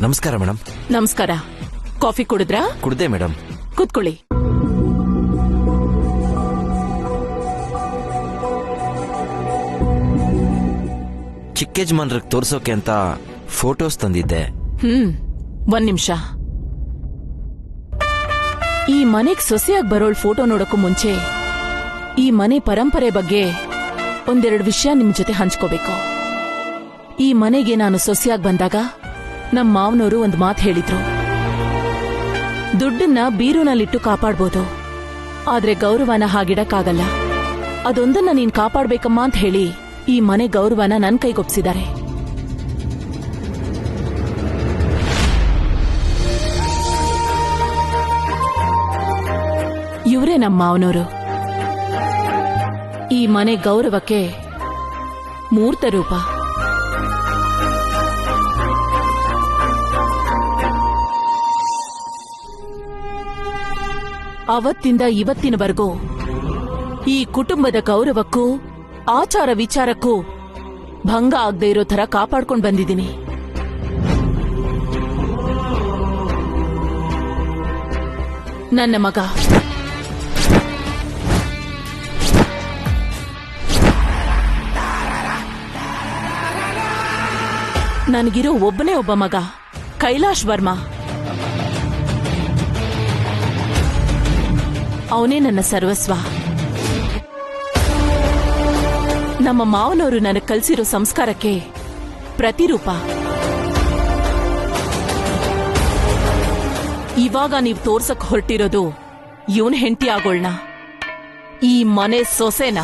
ನಮಸ್ಕಾರ ಮೇಡಮ್. ನಮಸ್ಕಾರ. Coffee ಕುಡಿದ್ರಾ? ಕುಡ್ದೆ madam. ಕೂತ್ಕೊಳ್ಳಿ. ಚಿಕ್ಕ ಯಜಮಾನ್ರಿಗೆ ತೋರ್ಸೋಕೆ ಅಂತ ಫೋಟೋಸ್ ತಂದಿದ್ದೆ. ಒಂದ್ ನಿಮಿಷ. ಈ ಮನೆಗ್ ಸೊಸೆಯಾಗಿ ಬರೋಳ್ ಫೋಟೋ ನೋಡಕ್ಕೂ ಮುಂಚೆ ಈ ಮನೆ ಪರಂಪರೆ ಬಗ್ಗೆ ಒಂದೆರಡು ವಿಷಯ ನಿಮ್ ಜೊತೆ ಹಂಚ್ಕೋಬೇಕು. ಈ ಮನೆಗೆ ನಾನು ಸೊಸೆಯಾಗಿ ಬಂದಾಗ ನಮ್ ಮಾವನವರು ಒಂದ್ ಮಾತು ಹೇಳಿದ್ರು. ದುಡ್ಡನ್ನ ಬೀರೂನಲ್ಲಿಟ್ಟು ಕಾಪಾಡ್ಬೋದು, ಆದ್ರೆ ಗೌರವನ ಹಾಗಿಡಕ್ಕಾಗಲ್ಲ. ಅದೊಂದನ್ನ ನೀನ್ ಕಾಪಾಡ್ಬೇಕಮ್ಮ ಅಂತ ಹೇಳಿ ಈ ಮನೆ ಗೌರವನ ನನ್ ಕೈಗೊಪ್ಸಿದ್ದಾರೆ. ಇವರೇ ನಮ್ಮ ಮಾವನವರು. ಈ ಮನೆ ಗೌರವಕ್ಕೆ ಮೂರ್ತ ರೂಪ. ಅವತ್ತಿಂದ ಇವತ್ತಿನವರೆಗೂ ಈ ಕುಟುಂಬದ ಗೌರವಕ್ಕೂ ಆಚಾರ ವಿಚಾರಕ್ಕೂ ಭಂಗ ಆಗದೆ ಇರೋ ತರ ಕಾಪಾಡ್ಕೊಂಡು ಬಂದಿದ್ದೀನಿ. ನನ್ನ ಮಗ ನನಗಿರೋ ಒಬ್ಬನೇ ಒಬ್ಬ ಮಗ, ಕೈಲಾಶ್ ವರ್ಮಾ. ಅವನೇ ನನ್ನ ಸರ್ವಸ್ವ. ನಮ್ಮ ಮಾವನವರು ನನಗೆ ಕಲಿಸಿರೋ ಸಂಸ್ಕಾರಕ್ಕೆ ಪ್ರತಿರೂಪ. ಇವಾಗ ನೀವು ತೋರ್ಸಕ್ ಹೊರಟಿರೋದು ಇವನ್ ಹೆಂಡತಿ ಆಗೋಳ್ನ, ಈ ಮನೆ ಸೊಸೆನ.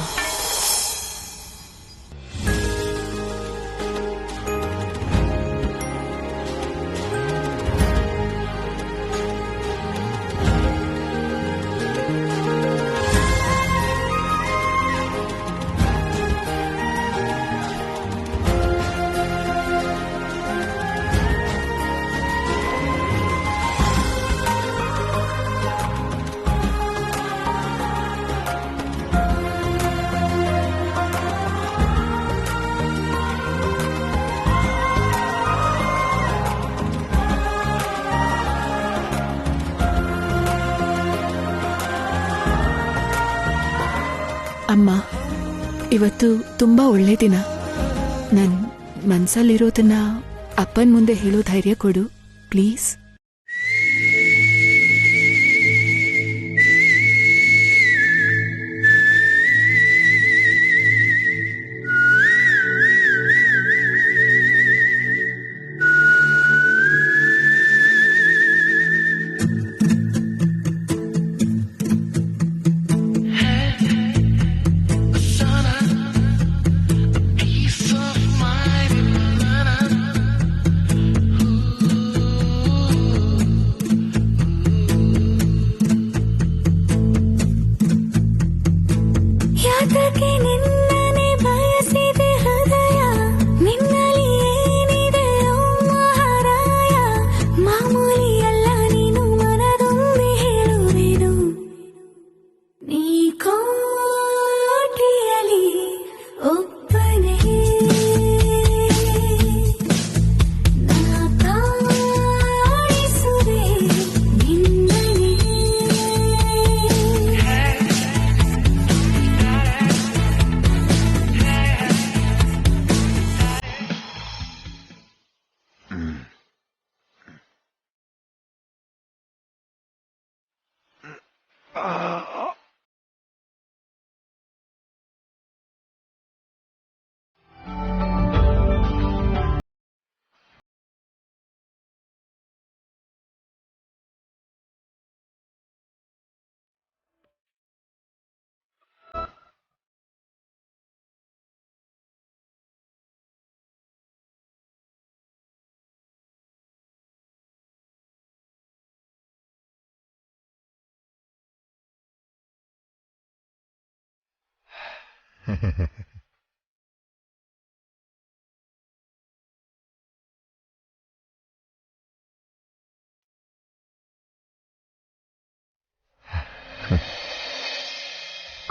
ಅಮ್ಮ, ಇವತ್ತು ತುಂಬಾ ಒಳ್ಳೆ ದಿನ. ನನ್ ಮನ್ಸಲ್ಲಿರೋದನ್ನ ಅಪ್ಪನ್ ಮುಂದೆ ಹೇಳೋ ಧೈರ್ಯ ಕೊಡು ಪ್ಲೀಸ್.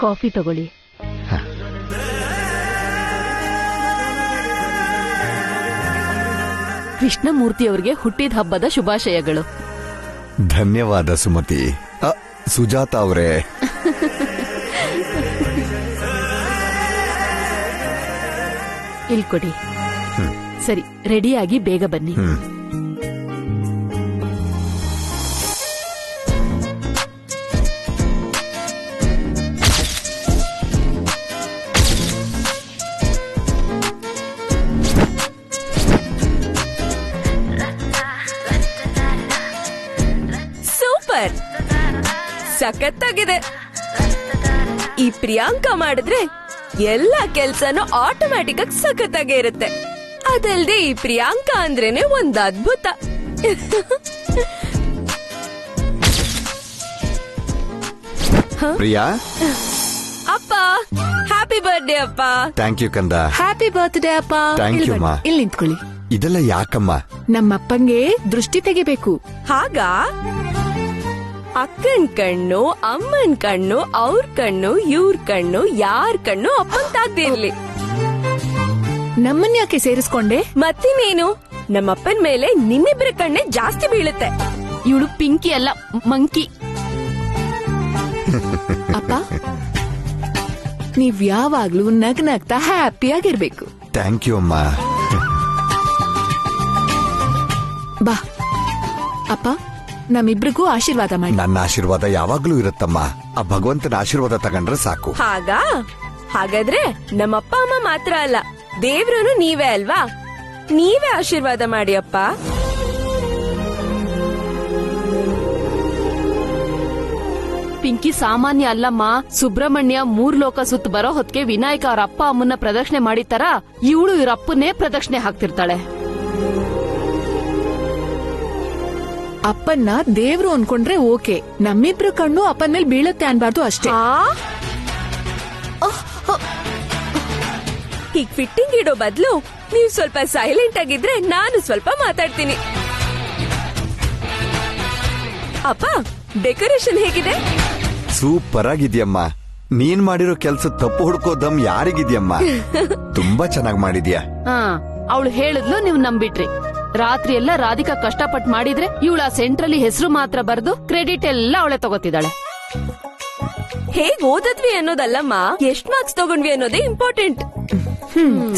ಕಾಫಿ ತಗೊಳ್ಳಿ. ಕೃಷ್ಣಮೂರ್ತಿ ಅವರಿಗೆ ಹುಟ್ಟಿದ ಹಬ್ಬದ ಶುಭಾಶಯಗಳು. ಧನ್ಯವಾದ ಸುಮತಿ. ಸುಜಾತ ಅವರೇ, ಇಲ್ಕೊಡಿ. ಸರಿ, ರೆಡಿಯಾಗಿ ಬೇಗ ಬನ್ನಿ. ಸೂಪರ್, ಸಖತ್ತಾಗಿದೆ. ಈ ಪ್ರಿಯಾಂಕಾ ಮಾಡಿದ್ರೆ ಎಲ್ಲ ಕೆಲ್ಸನೂ ಆಟೋಮ್ಯಾಟಿಕ್ ಆಗಿ ಸಖತ್ತಾಗೇ ಇರುತ್ತೆ. ಅದಲ್ದೆ ಈ ಪ್ರಿಯಾಂಕಾ ಅಂದ್ರೇನೆ ಒಂದ್ ಅದ್ಭುತ. ಪ್ರಿಯಾ, ಅಪ್ಪ ಹ್ಯಾಪಿ ಬರ್ಡೇ ಅಪ್ಪ. ಥ್ಯಾಂಕ್ ಯು ಕಂದ. ಹ್ಯಾಪಿ ಬರ್ತ್ಡೇ ಅಪ್ಪ. ಥ್ಯಾಂಕ್ ಯು ಮಾ. ಇಲ್ಲಿ ನಿಂತ್ಕೊಳ್ಳಿ. ಇದೆಲ್ಲ ಯಾಕಮ್ಮ? ನಮ್ಮಪ್ಪಂಗೆ ದೃಷ್ಟಿ ತೆಗಿಬೇಕು. ಹಾಗ ಅಕ್ಕನ್ ಕಣ್ಣು, ಅಮ್ಮನ್ ಕಣ್ಣು, ಅವ್ರ ಕಣ್ಣು, ಇವ್ರ ಕಣ್ಣು, ಯಾರ್ ಕಣ್ಣು ಅಪ್ಪನ್ ತಾಗ್ದಿರ್ಲಿ. ನಮ್ಮನ್ ಯಾಕೆ ಸೇರಿಸ್ಕೊಂಡೆ? ಮತ್ತಿನೇನು, ನಮ್ಮಪ್ಪನ್ ಮೇಲೆ ನಿಮ್ಮಿಬ್ರ ಕಣ್ಣೆ ಜಾಸ್ತಿ ಬೀಳುತ್ತೆ. ಇವಳು ಪಿಂಕಿ ಅಲ್ಲ, ಮಂಕಿ. ಅಪ್ಪ, ನೀವ್ ಯಾವಾಗ್ಲೂ ನಗ್ನಗ್ತಾ ಹ್ಯಾಪಿಯಾಗಿರ್ಬೇಕು. ಥ್ಯಾಂಕ್ ಯು ಅಮ್ಮ. ಬಾ ಅಪ್ಪ, ನಮ್ಮಿಬ್ರಿಗೂ ಆಶೀರ್ವಾದ ಮಾಡಿ. ನನ್ನ ಆಶೀರ್ವಾದ ಯಾವಾಗ್ಲೂ ಇರುತ್ತಮ್ಮ. ಆ ಭಗವಂತನ ಆಶೀರ್ವಾದ ತಗೊಂಡ್ರೆ ಸಾಕು. ಹಾಗಾದ್ರೆ ನಮ್ಮಪ್ಪ ಅಮ್ಮ ಮಾತ್ರ ಅಲ್ಲ, ದೇವ್ರನು ನೀವೇ ಅಲ್ವಾ? ನೀವೇ ಆಶೀರ್ವಾದ ಮಾಡಿ ಅಪ್ಪ. ಪಿಂಕಿ ಸಾಮಾನ್ಯ ಅಲ್ಲಮ್ಮ. ಸುಬ್ರಹ್ಮಣ್ಯ 3 ಲೋಕ ಸುತ್ತ ಬರೋ ಹೊತ್ತಿಗೆ ವಿನಾಯಕ ಅವ್ರ ಅಪ್ಪ ಅಮ್ಮನ್ನ ಪ್ರದಕ್ಷಿಣೆ ಮಾಡಿತಾರ, ಇವಳು ಇವ್ರ ಅಪ್ಪನ್ನೇ ಪ್ರದಕ್ಷಿಣೆ ಹಾಕ್ತಿರ್ತಾಳೆ. ಅಪ್ಪನ್ನ ದೇವ್ರು ಅನ್ಕೊಂಡ್ರೆ ಓಕೆ, ನಮ್ಮಿಬ್ರು ಕಣ್ಣು ಅಪ್ಪನ ಮೇಲೆ ಬೀಳುತ್ತೆ ಅನ್ಬಾರ್ದು ಅಷ್ಟೇ. ಹೀಗ್ ಫಿಟ್ಟಿಂಗ್ ಇಡೋ ಬದ್ಲು ನೀವು ಸ್ವಲ್ಪ ಸೈಲೆಂಟ್ ಆಗಿದ್ರೆ ನಾನು ಸ್ವಲ್ಪ ಮಾತಾಡ್ತೀನಿ. ಅಪ್ಪ, ಡೆಕೋರೇಷನ್ ಹೇಗಿದೆ? ಸೂಪರ್ ಆಗಿದ್ಯಮ್ಮ. ನೀನ್ ಮಾಡಿರೋ ಕೆಲ್ಸ ತಪ್ಪು ಹುಡ್ಕೋದಮ್ ಯಾರಿಗಿದ್ಯಮ್ಮ? ತುಂಬಾ ಚೆನ್ನಾಗ್ ಮಾಡಿದ್ಯಾ. ಅವಳು ಹೇಳಿದ್ಲು, ನೀವು ನಂಬಿಟ್ರಿ. ರಾತ್ರಿ ಎಲ್ಲ ರಾಧಿಕಾ ಕಷ್ಟಪಟ್ಟು ಮಾಡಿದ್ರೆ ಇವಳ ಸೆಂಟ್ರಲ್ಲಿ ಹೆಸರು ಮಾತ್ರ ಬರೆದು ಕ್ರೆಡಿಟ್ ಎಲ್ಲ ಅವಳೆ ತಗೋತಿದ್ದಾಳೆ. ಹೇಗ್ ಓದದ್ವಿ ಅನ್ನೋದಲ್ಲಮ್ಮ, ಎಷ್ಟ್ ಮಾರ್ಕ್ಸ್ ತಗೊಂಡ್ವಿ ಅನ್ನೋದೇ ಇಂಪಾರ್ಟೆಂಟ್.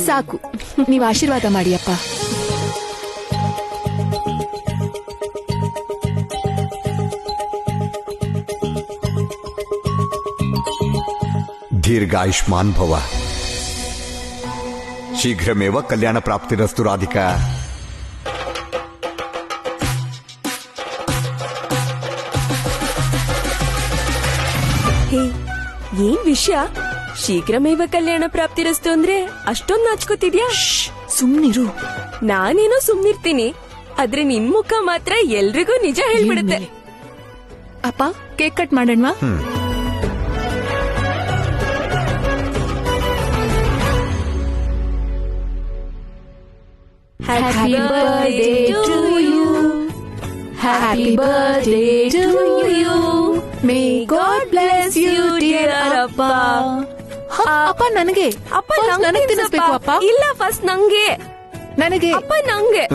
ಸಾಕು, ನೀವ್ ಆಶೀರ್ವಾದ ಮಾಡಿ ಅಪ್ಪ. ದೀರ್ಘಾಯುಷ್ಮಾನ್ ಭವ. ಶೀಘ್ರಮೇವ ಕಲ್ಯಾಣ ಪ್ರಾಪ್ತಿರಸ್ತು ರಾಧಿಕಾ. ಏನ್ ವಿಷಯ? ಶೀಘ್ರಮೇವ ಕಲ್ಯಾಣ ಪ್ರಾಪ್ತಿರಸ್ತು ಅಂದ್ರೆ ಅಷ್ಟೊಂದ್ ನಾಚ್ಕೋತಿದ್ಯಾ? ಸುಮ್ನಿರು. ನಾನೇನೋ ಸುಮ್ನಿರ್ತೀನಿ, ಆದ್ರೆ ನಿನ್ ಮುಖ ಮಾತ್ರ ಎಲ್ರಿಗೂ ನಿಜ ಹೇಳ್ಬಿಡುತ್ತೆ. ಅಪ್ಪ, ಕೇಕ್ ಕಟ್ ಮಾಡೋಣವಾ? Happy birthday to you. Happy birthday to you. May God bless you, dear ಅಪ್ಪ. ಅಪ್ಪ ನನಗೆ. ಅಪ್ಪ ನನಗೆ ತಿನ್ನಿಸ್ಬೇಕು ಅಪ್ಪ. ಇಲ್ಲ, ಫಸ್ಟ್ ನಂಗೆ. ನನಗೆ. ಅಪ್ಪ ನಂಗೆ.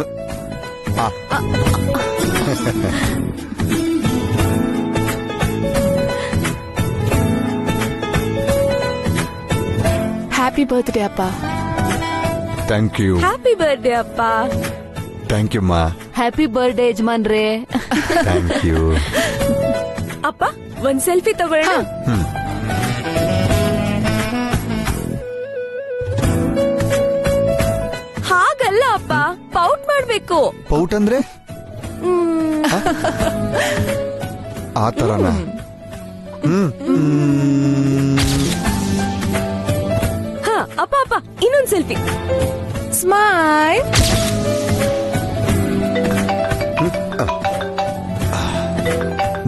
ಹ್ಯಾಪಿ ಬರ್ತ್ಡೇ ಅಪ್ಪ. Thank you. ಹ್ಯಾಪಿ ಬರ್ಡೇ ಅಪ್ಪ. ಥ್ಯಾಂಕ್ ಯು ಮಾ. ಹ್ಯಾಪಿ ಬರ್ಡೇ ಯಜಮಾನ್ರೇ. Thank you. ಅಪ್ಪ, ಒಂದ್ ಸೆಲ್ಫಿ ತಗೊಳ್ಳೋಣ. ಹಾಗಲ್ಲ ಅಪ್ಪ, ಪೌಟ್ ಮಾಡ್ಬೇಕು. ಪೌಟ್ ಅಂದ್ರೆ ಆ ತರನ? ಹಾ ಅಪ್ಪ, ಅಪ್ಪ ಇನ್ನೊಂದ್ ಸೆಲ್ಫಿ. ಸ್ಮೈಲ್.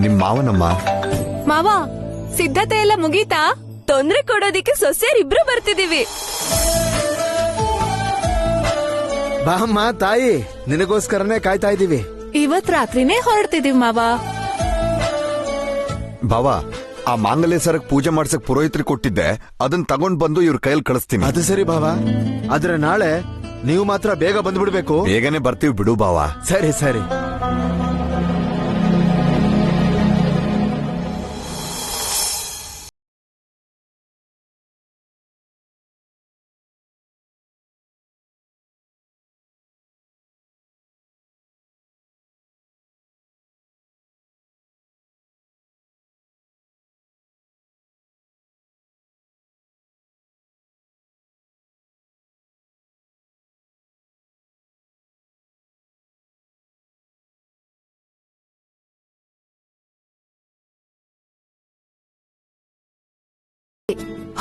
ನಿಮ್ ಮಾವನಮ್ಮ. ಮಾವ, ಸಿದ್ಧತೆ ಎಲ್ಲ ಮುಗೀತಾ? ತೊಂದ್ರೆ ಕೊಡೋದಿಕ್ಕೆ ಸೊಸೆಯರಿಬ್ರು ಬರ್ತಿದೀವಿ. ಬಾಮ್ಮ ತಾಯಿ, ನಿನಗೋಸ್ಕರನೇ ಕಾಯ್ತಾ ಇದೀವಿ. ಇವತ್ ರಾತ್ರಿನೇ ಹೊರಡ್ತಿದೀವಿ ಮಾವ. ಬಾವಾ, ಆ ಮಾಂಗಲ್ಯ ಸರಕ್ ಪೂಜೆ ಮಾಡ್ಸಕ್ ಪುರೋಹಿತರಿಗೆ ಕೊಟ್ಟಿದ್ದೆ, ಅದನ್ನ ತಗೊಂಡ್ ಬಂದು ಇವ್ರ ಕೈಯಲ್ಲಿ ಕಳಿಸ್ತೀನಿ. ಅದು ಸರಿ ಬಾವ, ಆದ್ರೆ ನಾಳೆ ನೀವು ಮಾತ್ರ ಬೇಗ ಬಂದ್ಬಿಡ್ಬೇಕು. ಬೇಗನೆ ಬರ್ತೀವಿ ಬಿಡು ಬಾವ. ಸರಿ ಸರಿ.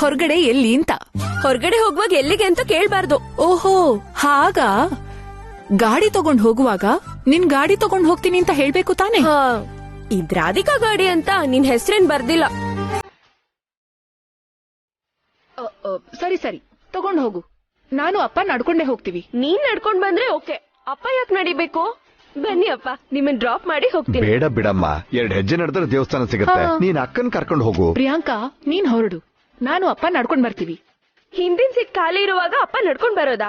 ಹೊರಗಡೆ ಎಲ್ಲಿ ಅಂತ. ಹೊರಗಡೆ ಹೋಗುವಾಗ ಎಲ್ಲಿಗೆ ಅಂತ ಕೇಳ್ಬಾರ್ದು. ಓಹೋ ಹಾಗ. ಗಾಡಿ ತಗೊಂಡ್ ಹೋಗುವಾಗ ನಿನ್ ಗಾಡಿ ತಗೊಂಡ್ ಹೋಗ್ತೀನಿ ಅಂತ ಹೇಳ್ಬೇಕು ತಾನೆ. ಹಾ, ಇದ್ ರಾಧಿಕಾ ಗಾಡಿ ಅಂತ ನಿನ್ ಹೆಸರೇನ್ ಬರ್ದಿಲ್ಲ. ಸರಿ ಸರಿ ತಗೊಂಡ್ ಹೋಗು. ನಾನು ಅಪ್ಪ ನಡ್ಕೊಂಡೇ ಹೋಗ್ತೀವಿ. ನೀನ್ ನಡ್ಕೊಂಡ್ ಬಂದ್ರೆ ಓಕೆ, ಅಪ್ಪ ಯಾಕೆ ನಡಿಬೇಕು? ಬನ್ನಿ ಅಪ್ಪ, ನಿಮ್ಮನ್ ಡ್ರಾಪ್ ಮಾಡಿ ಹೋಗ್ತೀನಿ. ಬೇಡ ಬಿಡಮ್ಮ, 2 ಹೆಜ್ಜೆ ನಡೆದ್ರೆ ದೇವಸ್ಥಾನ ಸಿಗುತ್ತೆ. ಹಾ. ನೀನ್ ಅಕ್ಕನ್ ಕರ್ಕೊಂಡು ಹೋಗು. ಪ್ರಿಯಾಂಕಾ ನೀನ್ ಹೊರಡು, ನಾನು ಅಪ್ಪ ನಡ್ಕೊಂಡ್ ಬರ್ತೀವಿ. ಹಿಂದಿನ ಸೀಟ್ ಖಾಲಿ ಇರುವಾಗ ಅಪ್ಪ ನಡ್ಕೊಂಡ್ ಬರೋದಾ?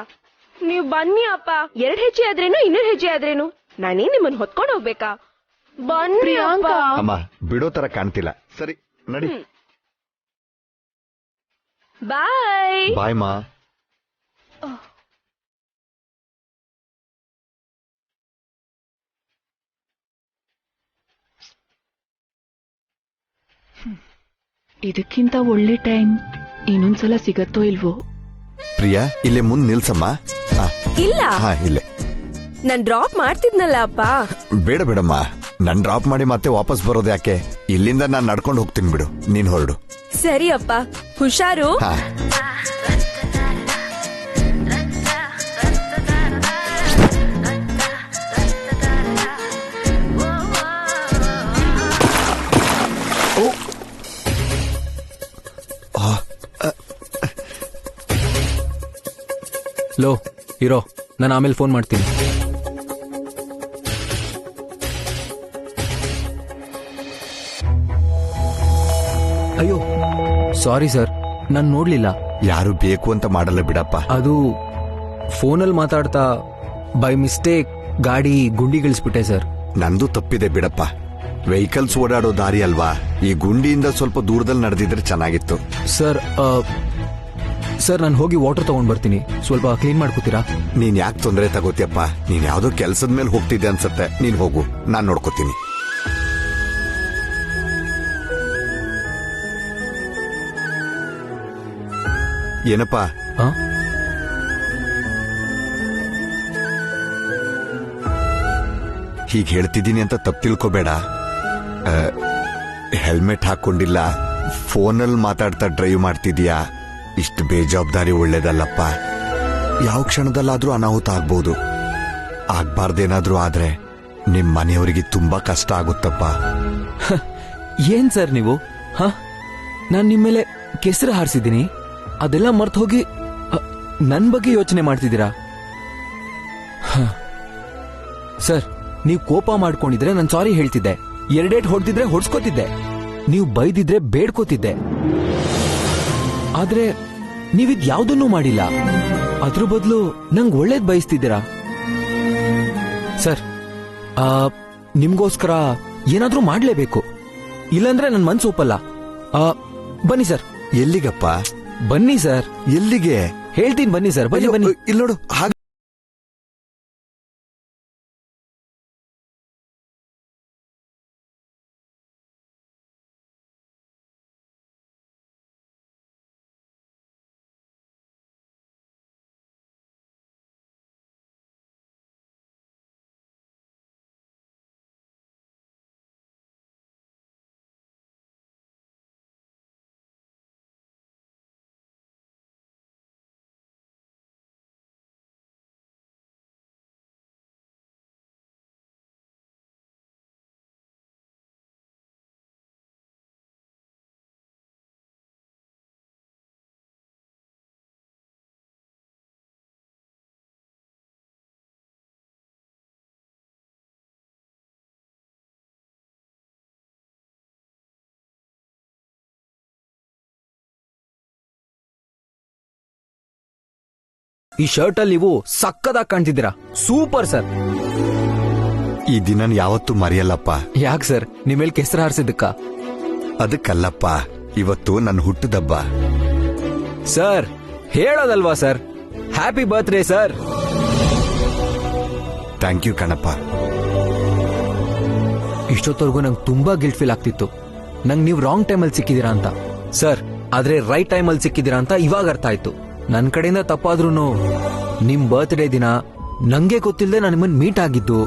ನೀವ್ ಬನ್ನಿ ಅಪ್ಪ. 2 ಹೆಜ್ಜೆ ಆದ್ರೇನು, 2 ಹೆಜ್ಜೆ ಆದ್ರೇನು, ನಾನೇ ನಿಮ್ಮನ್ ಹೊತ್ಕೊಂಡ್ ಹೋಗ್ಬೇಕಾ? ಬನ್ನಿ ಅಪ್ಪ. ಪ್ರಿಯಾಂಕಾ. ಅಮ್ಮ ಬಿಡೋ ತರ ಕಾಣ್ತಿಲ್ಲ. ಸರಿ ನಡಿ. ಬಾಯ್. ಬಾಯ್ ಮಾ. ಇದಕ್ಕಿಂತ ಒಳ್ಳೆ ಟೈಮ್ ಇನ್ನೊಂದ್ಸಲ ಸಿಗತ್ತೋ ಇಲ್ವೋ. ಪ್ರಿಯಾ ಇಲ್ಲೇ ಮುಂದ್ ನಿಲ್ಸಮ್ಮ. ಇಲ್ಲ, ಹಾ ಇಲ್ಲೇ. ನಾನ್ ಡ್ರಾಪ್ ಮಾಡ್ತಿದ್ನಲ್ಲ ಅಪ್ಪ. ಬೇಡ ಬಿಡಮ್ಮ, ನನ್ ಡ್ರಾಪ್ ಮಾಡಿ ಮತ್ತೆ ವಾಪಸ್ ಬರೋದು ಯಾಕೆ? ಇಲ್ಲಿಂದ ನಾನ್ ನಡ್ಕೊಂಡು ಹೋಗ್ತೀನಿ ಬಿಡು, ನೀನ್ ಹೊರಡು. ಸರಿ ಅಪ್ಪ, ಹುಷಾರು. ಹಾ. ಲೋ ಇರೋ, ನಾನು ಆಮೇಲೆ ಫೋನ್ ಮಾಡ್ತೀನಿ. ಅಯ್ಯೋ ಸಾರಿ ಸರ್, ನಾನು ನೋಡ್ಲಿಲ್ಲ. ಯಾರು ಬೇಕು ಅಂತ ಮಾಡಲ್ಲ ಬಿಡಪ್ಪ. ಅದು ಫೋನಲ್ಲಿ ಮಾತಾಡ್ತಾ ಬೈ ಮಿಸ್ಟೇಕ್ ಗಾಡಿ ಗುಂಡಿಗಿಳಿಸ್ಬಿಟ್ಟೆ ಸರ್. ನಂದು ತಪ್ಪಿದೆ ಬಿಡಪ್ಪ. ವೆಹಿಕಲ್ಸ್ ಓಡಾಡೋ ದಾರಿ ಅಲ್ವಾ, ಈ ಗುಂಡಿಯಿಂದ ಸ್ವಲ್ಪ ದೂರದಲ್ಲಿ ನಡೆದಿದ್ರೆ ಚೆನ್ನಾಗಿತ್ತು. ಸರ್ ಸರ್ ನಾನು ಹೋಗಿ ವಾಟರ್ ತಗೊಂಡ್ ಬರ್ತೀನಿ, ಸ್ವಲ್ಪ ಕ್ಲೀನ್ ಮಾಡ್ಕೋತೀರಾ? ನೀನ್ ಯಾಕೆ ತೊಂದರೆ ತಗೋತಿಯಪ್ಪ? ನೀನ್ ಯಾವ್ದೋ ಕೆಲ್ಸದ ಮೇಲೆ ಹೋಗ್ತಿದ್ದೆ ಅನ್ಸತ್ತೆ. ನೀನ್ ಹೋಗು, ನಾನ್ ನೋಡ್ಕೋತೀನಿ. ಏನಪ್ಪ? ಹಾ ಹೀಗ್ ಹೇಳ್ತಿದ್ದೀನಿ ಅಂತ ತಪ್ಪು ತಿಳ್ಕೊಬೇಡ. ಹೆಲ್ಮೆಟ್ ಹಾಕೊಂಡಿಲ್ಲ, ಫೋನಲ್ಲಿ ಮಾತಾಡ್ತಾ ಡ್ರೈವ್ ಮಾಡ್ತಿದ್ಯಾ. ಇಷ್ಟು ಬೇಜವಾಬ್ದಾರಿ ಒಳ್ಳೇದಲ್ಲಪ್ಪ. ಯಾವ ಕ್ಷಣದಲ್ಲಾದ್ರೂ ಅನಾಹುತ ಆಗ್ಬಹುದು. ಆಗ್ಬಾರ್ದೇನಾದ್ರೂ ಆದ್ರೆ ನಿಮ್ ಮನೆಯವರಿಗೆ ತುಂಬಾ ಕಷ್ಟ ಆಗುತ್ತಪ್ಪ. ಏನ್ ಸರ್ ನೀವು? ಹಾ ನಾನ್ ನಿಮ್ ಮೇಲೆ ಕೆಸರು ಹಾರಿಸಿದ್ದೀನಿ, ಅದೆಲ್ಲ ಮರ್ತು ಹೋಗಿ ನನ್ ಬಗ್ಗೆ ಯೋಚನೆ ಮಾಡ್ತಿದ್ದೀರಾ? ಸರ್ ನೀವು ಕೋಪ ಮಾಡ್ಕೊಂಡಿದ್ರೆ ನಾನು ಸಾರಿ ಹೇಳ್ತಿದ್ದೆ, 2 ಏಟ್ ಹೊಡೆದಿದ್ರೆ ಹೊಡ್ಸ್ಕೋತಿದ್ದೆ, ನೀವು ಬೈದಿದ್ರೆ ಬೇಡ್ಕೋತಿದ್ದೆ. ಆದ್ರೆ ನೀವಿದ್ ಯಾವ್ದನ್ನೂ ಮಾಡಿಲ್ಲ. ಅದ್ರ ಬದಲು ನಂಗ್ ಒಳ್ಳೇದ್ ಬಯಸ್ತಿದ್ದೀರಾ. ಸರ್ ನಿಮ್ಗೋಸ್ಕರ ಏನಾದ್ರೂ ಮಾಡ್ಲೇಬೇಕು, ಇಲ್ಲಾಂದ್ರೆ ನನ್ ಮನ್ಸು ಒಪ್ಪಲ್ಲ. ಬನ್ನಿ ಸರ್. ಎಲ್ಲಿಗಪ್ಪ? ಬನ್ನಿ ಸರ್. ಎಲ್ಲಿಗೆ? ಹೇಳ್ತೀನಿ ಬನ್ನಿ ಸರ್. ಬನ್ನಿ ಬನ್ನಿ. ಇಲ್ಲಿ ನೋಡು, ಹಾಗೆ ಈ ಶರ್ಟ್ ಅಲ್ಲಿ ನೀವು ಸಕ್ಕದಾಗಿ ಕಾಣ್ತಿದ್ದೀರಾ. Super sir. ಈ ದಿನ ಯಾವತ್ತೂ ಮರೆಯಲ್ಲಪ್ಪ. ಯಾಕೆ ಸರ್, ನಿಮ್ಮೇಲೆ ಕೆಸರು ಹಾರಿಸಿದ್ದಕ್ಕ? ಅದಕ್ಕಲ್ಲಪ್ಪ, ಇವತ್ತು ನನ್ನ ಹುಟ್ಟುದಬ್ಬ. ಸರ್ ಹೇಳೋದಲ್ವಾ sir, happy birthday sir. Thank you ಕಣಪ್ಪ. ಇಷ್ಟೊತ್ತವರೆಗೂ ನಂಗೆ ತುಂಬಾ ಗಿಲ್ಟ್ ಫೀಲ್ ಆಗ್ತಿತ್ತು, ನಂಗೆ ನೀವು ರಾಂಗ್ ಟೈಮಲ್ಲಿ ಸಿಕ್ಕಿದೀರಾ ಅಂತ. ಸರ್ ಆದ್ರೆ ರೈಟ್ ಟೈಮಲ್ಲಿ ಸಿಕ್ಕಿದೀರಾ ಅಂತ ಇವಾಗ ಅರ್ಥ ಆಯ್ತು. ನನ್ ಕಡೆಯಿಂದ ತಪ್ಪಾದ್ರೂ ನಿಮ್ ಬರ್ತ್ಡೇ ದಿನ ನಂಗೆ ಗೊತ್ತಿಲ್ಲದೆ ನಾನು ನಿಮ್ಮನ್ನ ಮೀಟ್ ಆಗಿದ್ದು,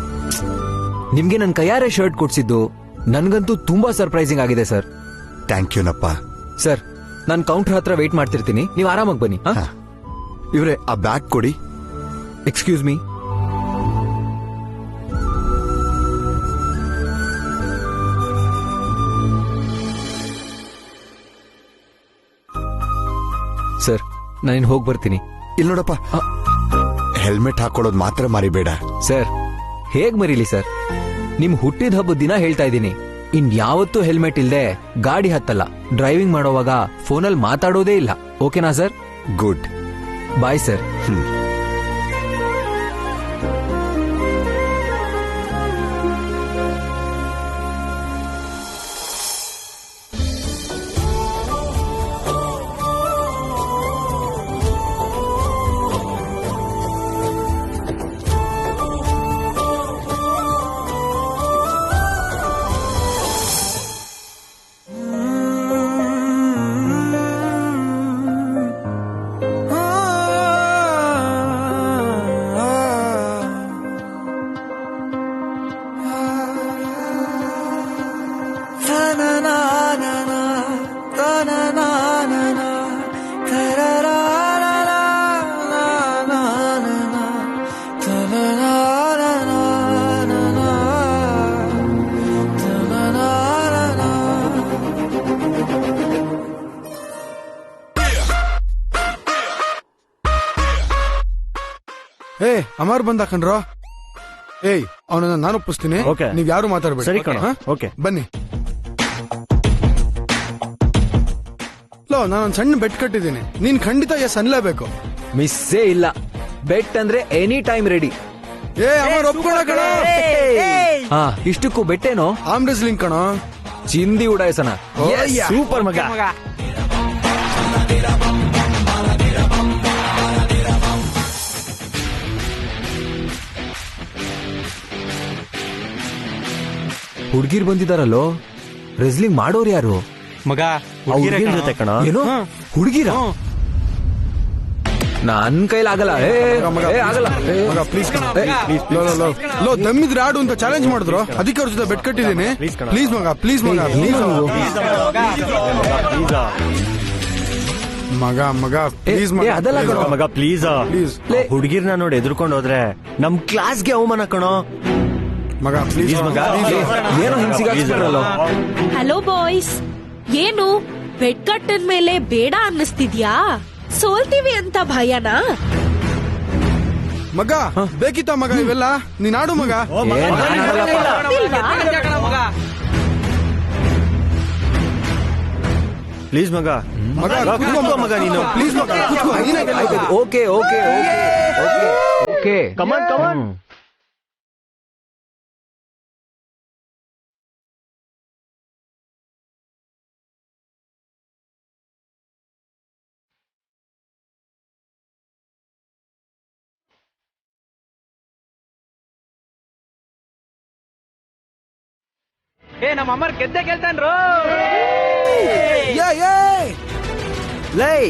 ನಿಮ್ಗೆ ನನ್ ಕೈಯಾರೆ ಶರ್ಟ್ ಕೊಡ್ಸಿದ್ದು ನನ್ಗಂತೂ ತುಂಬಾ ಸರ್ಪ್ರೈಸಿಂಗ್ ಆಗಿದೆ ಸರ್. ಥ್ಯಾಂಕ್ ಯುನಪ್ಪ. ಸರ್ ನಾನು ಕೌಂಟರ್ ಹತ್ರ ವೇಟ್ ಮಾಡ್ತಿರ್ತೀನಿ, ನೀವು ಆರಾಮಾಗಿ ಬನ್ನಿ. ಇವ್ರೆ ಆ ಬ್ಯಾಗ್ ಕೊಡಿ. Excuse me. ಸರ್ ನಾನು ಹೋಗಿ ಬರ್ತೀನಿ. ಇಲ್ಲಿ ನೋಡಪ್ಪ, ಹೆಲ್ಮೆಟ್ ಹಾಕೊಳ್ಳೋದು ಮಾತ್ರ ಮರಿಬೇಡ. ಸರ್ ಹೇಗ್ ಮರೀಲಿ ಸರ್, ನಿಮ್ ಹುಟ್ಟಿದ ಹಬ್ಬದ ದಿನ ಹೇಳ್ತಾ ಇದ್ದೀನಿ. ಇನ್ ಯಾವತ್ತೂ ಹೆಲ್ಮೆಟ್ ಇಲ್ದೆ ಗಾಡಿ ಹತ್ತಲ್ಲ, ಡ್ರೈವಿಂಗ್ ಮಾಡೋವಾಗ ಫೋನಲ್ಲಿ ಮಾತಾಡೋದೇ ಇಲ್ಲ. ಓಕೆನಾ sir? Good. Bye sir. Amar ಬಂದ ಕಣ್ರೋ. ಅವನನ್ನ ನಾನು ಒಪ್ಪಿಸ್ತೀನಿ, ನೀವ್ ಯಾರು ಮಾತಾಡ್ಬೇಡಿ. ಸರಿ ಕಣ. ಬನ್ನಿ. ಲೋ, ನಾನೊಂದ್ ಸಣ್ಣ ಬೆಟ್ ಕಟ್ಟಿದ್ದೀನಿ, ನೀನ್ ಖಂಡಿತ ಎಸ್ ಅನ್ಲೇಬೇಕು. ಮಿಸ್ಸೇ ಇಲ್ಲ. ಬೆಟ್ ಅಂದ್ರೆ ಎನಿ ಟೈಮ್ ರೆಡಿ. ಅಮರ್ ಒಪ್ಕೊಳ ಕಣ. ಇಷ್ಟಕ್ಕೂ ಬೆಟ್ಟೇನೋ? ಆರ್ಮ್ ರೆಸ್ಲಿಂಗ್ ಕಣ. ಚಿಂದಿ ಉಡಾಯಿಸನ. ಸೂಪರ್ ಮಗ. ಹುಡ್ಗಿರ್ ಬಂದಿದಾರಲ್ಲೋ, ರೆಸ್ಲಿಂಗ್ ಮಾಡೋರು ಯಾರು? ಮಗ ಜೊತೆ ಕಣ. ಏನೋ ಹುಡುಗಿರ? ನನ್ ಕೈಲಾಗಲ್ಲ. ಮಗ ಪ್ಲೀಸ್ ಕಣ. ಲೋ, ದಮ್ಮಿದ್ರೆ ಆಡು ಅಂತ ಚಾಲೆಂಜ್ ಮಾಡಿದ್ರು, ಅದಕ್ಕೆ ಅವ್ರ ಜೊತೆ ಬೆಟ್ ಕಟ್ಟಿದ್ದೀನಿ. ಪ್ಲೀಸ್ ಮಗ, ಪ್ಲೀಸ್ ಮಗ, ಮಗ ಪ್ಲೀಸ್ ಮಗ. ಅದಲ್ಲ ಮಗ ಪ್ಲೀಸ್. ಹುಡುಗಿರ್ನ ನೋಡಿ ಎದುರ್ಕೊಂಡು ಹೋದ್ರೆ ನಮ್ ಕ್ಲಾಸ್ಗೆ ಅವಮಾನ ಕಣೋ. ಮಗ ಪ್ಲೀಸ್ ಮಗ. ಏನೋ ಹಿಂಗ್ ಸಿಗಾಕ್ಸ್ಬಿಟ್ರಲ್ಲ. ಹಲೋ ಬಾಯ್ಸ್, ಏನು ಬೆಡ್ ಕಟ್ಟನ್ ಮೇಲೆ ಬೇಡ ಅನ್ನಿಸ್ತಿದ್ಯಾ? ಸೋಲ್ತೀವಿ ಅಂತ ಭಯನಾ? ಮಗ ಬೇಕಿತ್ತ ಮಗ ಇವೆಲ್ಲ? ನೀನ್ ಆಡು ಮಗ. ಪ್ಲೀಸ್ ಮಗ. ಮಗ ನೀನು ಪ್ಲೀಸ್ ಮಗ. Okay okay okay okay. Come on come on. ನಮ್ಮ ಅಮ್ಮರ್ ಗೆದ್ದೆ ಗೆಲ್ತಾನ್ರು. ಲೈ,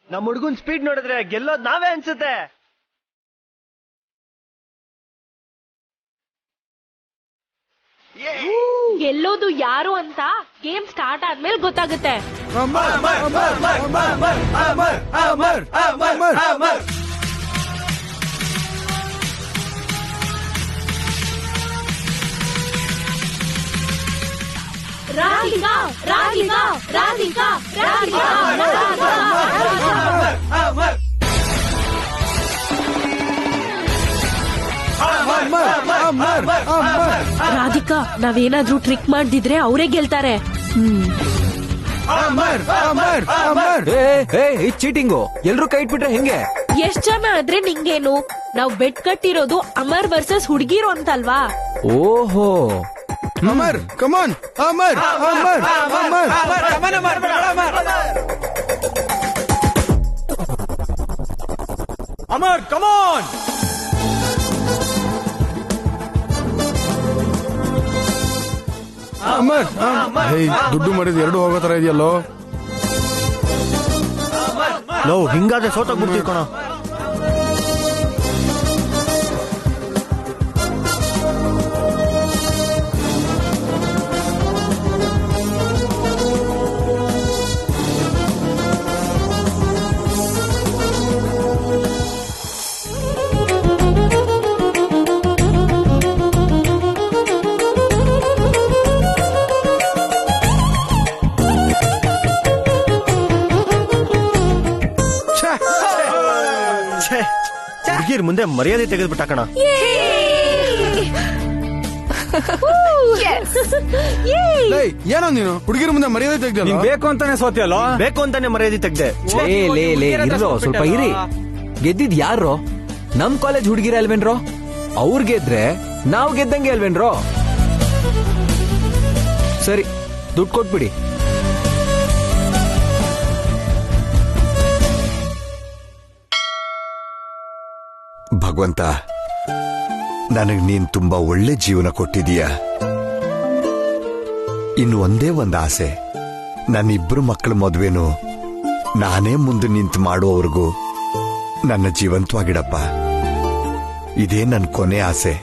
ನಮ್ ಹುಡುಗನ್ ಸ್ಪೀಡ್ ನೋಡಿದ್ರೆ ಗೆಲ್ಲೋದ್ ನಾವೇ ಅನ್ಸುತ್ತೆ. ಗೆಲ್ಲೋದು ಯಾರು ಅಂತ ಗೇಮ್ ಸ್ಟಾರ್ಟ್ ಆದ್ಮೇಲೆ ಗೊತ್ತಾಗುತ್ತೆ. ರಾಧಿಕಾ ರಾಧಿಕಾ ರಾಧಿಕಾ ರಾಧಿಕಾ ರಾಧಿಕಾ, ನಾವೇನಾದ್ರೂ ಟ್ರಿಕ್ ಮಾಡ್ದಿದ್ರೆ ಅವರೇ ಗೆಲ್ತಾರೆ. ಚೀಟಿಂಗು. ಎಲ್ರು ಕೈ ಇಟ್ಬಿಟ್ರೆ ಹೆಂಗೆ? ಎಷ್ಟ್ ಜನ ಆದ್ರೆ ನಿಂಗೇನು? ನಾವ್ ಬೆಟ್ ಕಟ್ಟಿರೋದು ಅಮರ್ ವರ್ಸಸ್ ಹುಡ್ಗಿರು ಅಂತಲ್ವಾ? ಓಹೋ ಅಮರ್ ಕಮಾನ್, ಅಮರ್ ಅಮರ್ ಅಮರ್ ಅಮರ್ ಕಮಾನ್. ಅಮರ್. ದುಡ್ಡು ಮರಿದ್ ಎರಡು ಹೋಗೋ ತರ ಇದೆಯಲ್ಲೋ. ಲೋ ಹಿಂಗಾದ್ರೆ ಸೋತಾಗ್ಬಿಡ್ತೀವಿ ಕಣ. ಹುಡುಗಿರ್ ಮುಂದೆ ಮರ್ಯಾದೆ ತೆಗೆದ್ಬಿಟ್ಟ ಕಣ. ಏನೋ ನೀನು ಹುಡುಗಿರ ಮುಂದೆ ಮರ್ಯಾದೆ ತೆಗ್ದಲ್ಲ. ಬೇಕು ಅಂತಾನೆ ಸೋತಿಯಲ್ಲ. ಬೇಕು ಅಂತಾನೆ ಮರ್ಯಾದೆ ತೆಗ್ದೆ. ಇರೋ ಸ್ವಲ್ಪ ಇರಿ. ಗೆದ್ದಿದ್ ಯಾರೋ? ನಮ್ ಕಾಲೇಜ್ ಹುಡುಗಿರ ಅಲ್ವೇನ್ರೋ? ಅವ್ರ ಗೆದ್ರೆ ನಾವ್ ಗೆದ್ದಂಗೆ ಅಲ್ವೇನ್ರೋ? ಸರಿ ದುಡ್ಡು ಕೊಟ್ಬಿಡಿ. ಭಗವಂತ, ನನಗ್ ನೀನ್ ತುಂಬಾ ಒಳ್ಳೆ ಜೀವನ ಕೊಟ್ಟಿದೀಯ. ಇನ್ನು ಒಂದೇ ಒಂದು ಆಸೆ, ನನ್ನಿಬ್ರು ಮಕ್ಕಳ ಮದ್ವೆನು ನಾನೇ ಮುಂದೆ ನಿಂತು ಮಾಡುವವರೆಗೂ ನನ್ನ ಜೀವಂತವಾಗಿಡಪ್ಪ. ಇದೇ ನನ್ನ ಕೊನೆ ಆಸೆ.